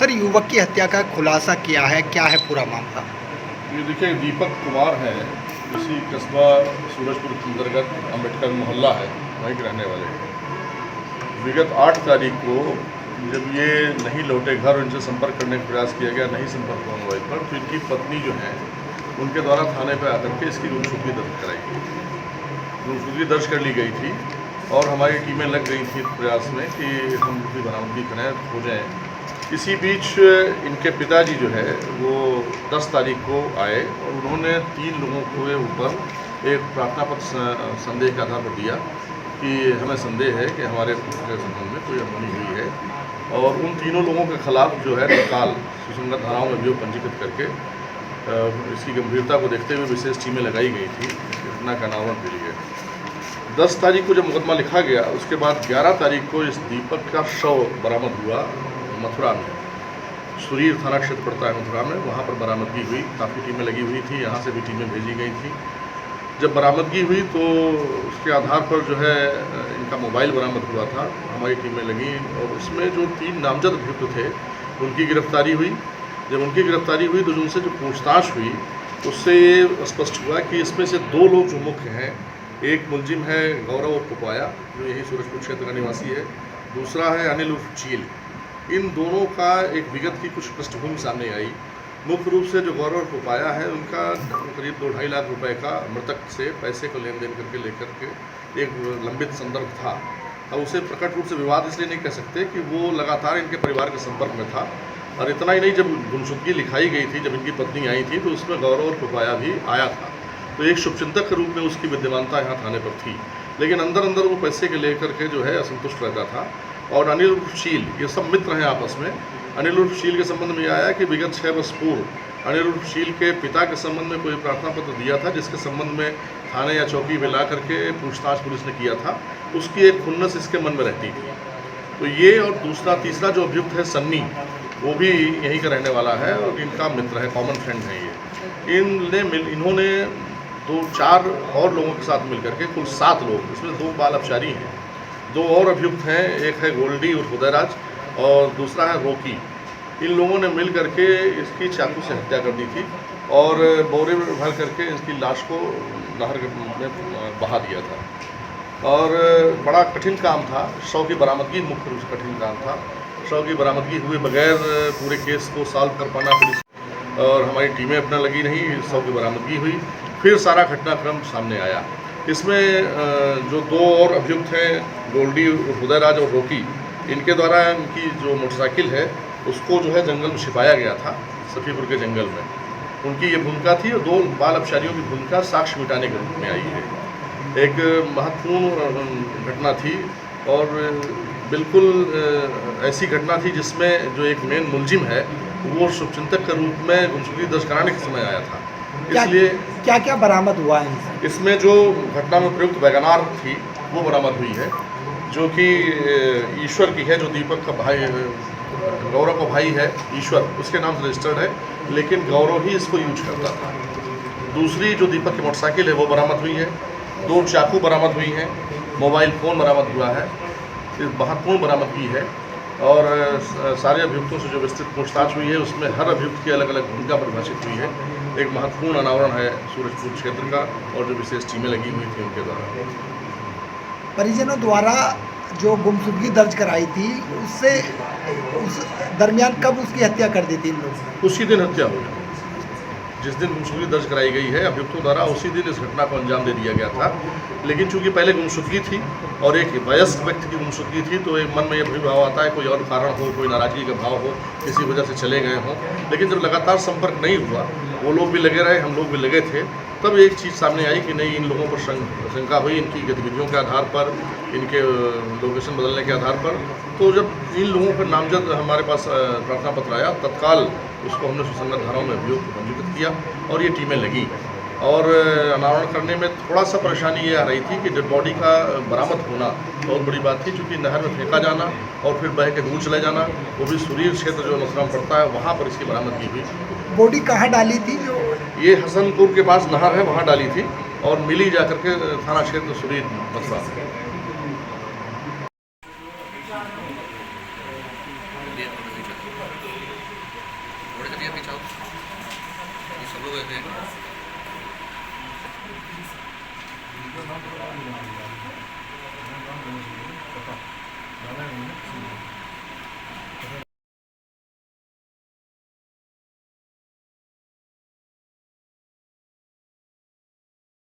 Sir, युवक की हत्या का खुलासा किया है, क्या है पूरा मामला? ये देखिए, दीपक कुमार है, इसी कस्बा सूरजपुर के अंतर्गत अम्बेडकर मोहल्ला है, वहीं के रहने वाले हैं। विगत 8 तारीख को जब ये नहीं लौटे घर, इनसे संपर्क करने का प्रयास किया गया, नहीं संपर्क हुआ मोबाइल पर, तो इनकी पत्नी जो है उनके द्वारा थाने पर आकर के इसकी गुमशुदगी दर्ज कराई गई। गुमशुदगी दर्ज कर ली गई थी और हमारी टीमें लग गई थी प्रयास में कि हम उसकी बरामदगी करें, खोजें। इसी बीच इनके पिताजी जो है वो 10 तारीख को आए और उन्होंने 3 लोगों के ऊपर एक प्रार्थना पत्र संदेह के आधार पर दिया कि हमें संदेह है कि हमारे पुत्र के संबंध में कोई अनहोनी हुई है, और उन तीनों लोगों के खिलाफ जो है तत्काल सुसंगत धाराओं में अभियोग पंजीकृत करके इसकी गंभीरता को देखते हुए विशेष टीमें लगाई गई थी घटना का अनावरण के लिए। 10 तारीख को जब मुकदमा लिखा गया, उसके बाद 11 तारीख को इस दीपक का शव बरामद हुआ मथुरा में। सुरीर थाना क्षेत्र पड़ता है मथुरा में, वहाँ पर बरामदगी हुई। काफ़ी टीमें लगी हुई थी, यहाँ से भी टीमें भेजी गई थी। जब बरामदगी हुई तो उसके आधार पर जो है इनका मोबाइल बरामद हुआ था, हमारी टीमें लगी और उसमें जो 3 नामजद अभियुक्त थे उनकी गिरफ्तारी हुई। जब उनकी गिरफ्तारी हुई तो उनसे जो पूछताछ हुई उससे ये स्पष्ट हुआ कि इसमें से 2 लोग जो मुख्य हैं, एक मुलजिम है गौरव पुपाया जो यही सूरजपुर क्षेत्र का निवासी है, दूसरा है अनिल उर्फ चील। इन दोनों का एक विगत की कुछ पृष्ठभूमि सामने आई। मुख्य रूप से जो गौरव पुपाया है उनका करीब 2-2.5 लाख रुपए का मृतक से पैसे को लेन देन करके लेकर के एक लंबित संदर्भ था। अब उसे प्रकट रूप से विवाद इसलिए नहीं कह सकते कि वो लगातार इनके परिवार के संपर्क में था। और इतना ही नहीं, जब गुमशुदगी लिखाई गई थी, जब इनकी पत्नी आई थी तो उसमें गौरव और पुपाया भी आया था, तो एक शुभचिंतक के रूप में उसकी विद्यमानता यहाँ थाने पर थी। लेकिन अंदर अंदर वो पैसे के लेकर के जो है असंतुष्ट रहता था। और अनिल उर्फ शील, ये सब मित्र हैं आपस में। अनिल उर्फ शील के संबंध में आया कि विगत 6 वर्ष पूर्व अनिल उर्फ शील के पिता के संबंध में कोई प्रार्थना पत्र दिया था, जिसके संबंध में थाने या चौकी में ला करके पूछताछ पुलिस ने किया था। उसकी एक खुन्नस इसके मन में रहती थी। तो ये और तीसरा जो अभियुक्त है सन्नी, वो भी यहीं का रहने वाला है और इनका मित्र है, कॉमन फ्रेंड है ये। इन्होंने 2-4 और लोगों के साथ मिलकर के कुल 7 लोग, इसमें 2 बाल अपचारी हैं, 2 और अभियुक्त हैं, एक है गोल्डी उर्फ उदयराज और दूसरा है रॉकी। इन लोगों ने मिल करके इसकी चाकू से हत्या कर दी थी और बोरे में भर करके इसकी लाश को नहर में बहा दिया था। और बड़ा कठिन काम था, शव की बरामदगी मुख्य रूप से कठिन काम था। शव की बरामदगी हुए बगैर पूरे केस को सॉल्व कर पाना पुलिस और हमारी टीमें अपना लगी नहीं, शव की बरामदगी हुई, फिर सारा घटनाक्रम सामने आया। इसमें जो 2 और अभियुक्त हैं, गोल्डी उदयराज और रॉकी, इनके द्वारा इनकी जो मोटरसाइकिल है उसको जो है जंगल में छिपाया गया था, सफीपुर के जंगल में। उनकी ये भूमिका थी और 2 बाल अपचारियों की भूमिका साक्ष्य मिटाने के रूप में आई है। एक महत्वपूर्ण घटना थी और बिल्कुल ऐसी घटना थी जिसमें जो एक मेन मुलजिम है वो शुभचिंतक के रूप में गुमशुदगी दर्ज कराने के समय आया था। इसलिए क्या क्या बरामद हुआ है इसमें जो घटना में प्रयुक्त वैगनार थी वो बरामद हुई है, जो कि ईश्वर की है, जो दीपक का भाई, गौरव का भाई है ईश्वर, उसके नाम से रजिस्टर्ड है, लेकिन गौरव ही इसको यूज करता था। दूसरी जो दीपक की मोटरसाइकिल है वो बरामद हुई है, 2 चाकू बरामद हुई हैं, मोबाइल फ़ोन बरामद हुआ है, महत्वपूर्ण बरामदगी है। और सारे अभियुक्तों से जो विस्तृत पूछताछ हुई है उसमें हर अभियुक्त की अलग अलग भूमिका परिभाषित हुई है। एक महत्वपूर्ण अनावरण है सूरजपुर क्षेत्र का और जो विशेष टीमें लगी हुई थी उनके द्वारा। परिजनों द्वारा जो गुमशुदगी दर्ज कराई थी उससे उस दरमियान कब उसकी हत्या कर दी थी इन लोग? उसी दिन हत्या हुई, जिस दिन गुमशुदगी दर्ज कराई गई है अभियुक्तों द्वारा, उसी दिन इस घटना को अंजाम दे दिया गया था। लेकिन चूंकि पहले गुमशुदगी थी और एक वयस्क व्यक्ति की गुमशुदगी थी, तो एक मन में यह भाव आता है कोई और कारण हो, कोई नाराजगी का भाव हो, किसी वजह से चले गए हों। लेकिन जब लगातार संपर्क नहीं हुआ, वो लोग भी लगे रहे, हम लोग भी लगे थे, तब एक चीज़ सामने आई कि नहीं, इन लोगों पर शंका हुई इनकी गतिविधियों के आधार पर, इनके लोकेशन बदलने के आधार पर। तो जब इन लोगों पर नामजद हमारे पास प्रार्थना पत्र आया, तत्काल उसको हमने सुसंगत धाराओं में अभियोग पंजीकृत किया और ये टीमें लगी। और अनावरण करने में थोड़ा सा परेशानी ये आ रही थी कि डेड बॉडी का बरामद होना बहुत बड़ी बात थी, क्योंकि नहर में फेंका जाना और फिर बह के दूर चले जाना, वो भी सुरीर क्षेत्र जो मथुरा में पड़ता है वहाँ पर इसकी बरामदगी हुई। बॉडी कहाँ डाली थी? जो ये हसनपुर के पास नहर है वहाँ डाली थी और मिली जाकर के थाना क्षेत्र सुरीर मथुरा। ये हुए थे। पता